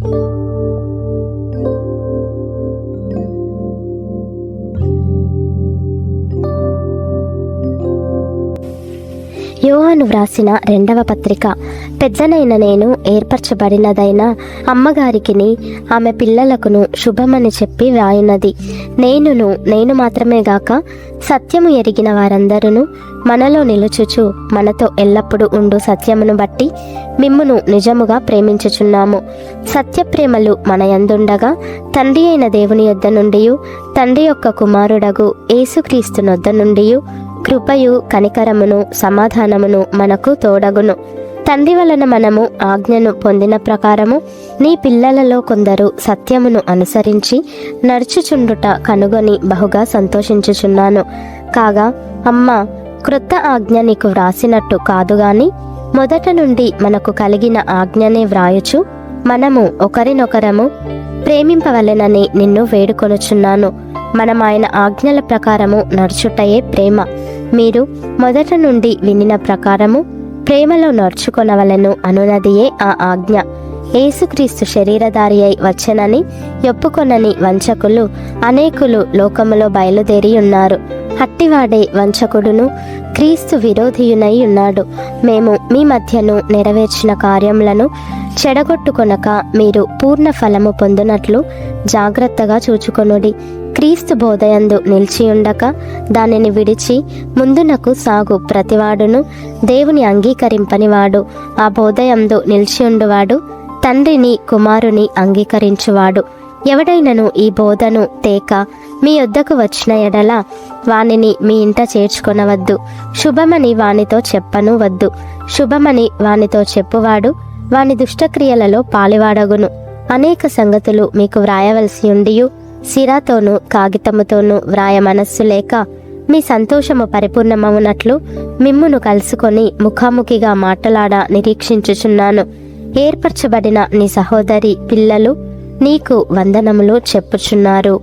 యోహాను వ్రాసిన 2వ పత్రిక. పెద్దనైన నేను ఏర్పరచబడినదైన అమ్మగారికిని ఆమె పిల్లలకును శుభమని చెప్పి వ్రాయినది. నేను మాత్రమే గాక సత్యము ఎరిగిన వారందరూ మనలో నిలుచుచు మనతో ఎల్లప్పుడూ ఉండు సత్యమును బట్టి మిమ్మును నిజముగా ప్రేమించుచున్నాము. సత్యప్రేమలు మన యందుండగా తండ్రి అయిన దేవుని యొద్ద నుండి, తండ్రి యొక్క కుమారుడగు యేసుక్రీస్తు నొద్ద నుండి కృపయు కనికరమును సమాధానమును మనకు తోడగును. తండ్రి వలన మనము ఆజ్ఞను పొందిన ప్రకారము నీ పిల్లలలో కొందరు సత్యమును అనుసరించి నడుచుచుండుట కనుగొని బహుగా సంతోషించుచున్నాను. కాగా అమ్మా, క్రొత్త ఆజ్ఞ నీకు వ్రాసినట్టు కాదు గాని మొదట నుండి మనకు కలిగిన ఆజ్ఞనే వ్రాయుచు మనము ఒకరినొకరము ప్రేమింపవలెనని నిన్ను వేడుకొనుచున్నాను. మనం ఆయన ఆజ్ఞల ప్రకారము నడుచుటయే ప్రేమ. మీరు మొదట నుండి వినిన ప్రకారము ప్రేమలో నడుచుకొనవలెను అనునదియే ఆ ఆజ్ఞ. యేసుక్రీస్తు శరీరధారి అయి వచ్చెనని ఒప్పుకొనని వంచకులు అనేకులు లోకములో బయలుదేరి ఉన్నారు. హట్టివాడే వంచకుడును క్రీస్తు విరోధియునై ఉన్నాడు. మేము మీ మధ్యను నెరవేర్చిన కార్యములను చెడగొట్టుకొనక మీరు పూర్ణ ఫలము పొందునట్లు జాగ్రత్తగా చూచుకొనుడి. క్రీస్తు బోధయందు నిలిచియుండక దానిని విడిచి ముందునకు సాగు ప్రతివాడును దేవుని అంగీకరింపనివాడు. ఆ బోధయందు నిలిచియుండువాడు తండ్రిని కుమారుని అంగీకరించువాడు. ఎవడైనను ఈ బోధను తేక మీ యొద్దకు వచ్చిన ఎడల వానిని మీ ఇంట చేర్చుకొనవద్దు. శుభమని వానితో చెప్పను వద్దు. శుభమని వానితో చెప్పువాడు వాని దుష్టక్రియలలో పాలివాడగును. అనేక సంగతులు మీకు వ్రాయవలసి ఉండియు సిరాతోనూ కాగితముతోనూ వ్రాయ మనస్సు లేక మీ సంతోషము పరిపూర్ణమవునట్లు మిమ్మును కలుసుకొని ముఖాముఖిగా మాట్లాడ నిరీక్షించుచున్నాను. ఏర్పరచబడిన నీ సహోదరి పిల్లలు నీకు వందనములు చెప్పుచున్నారు.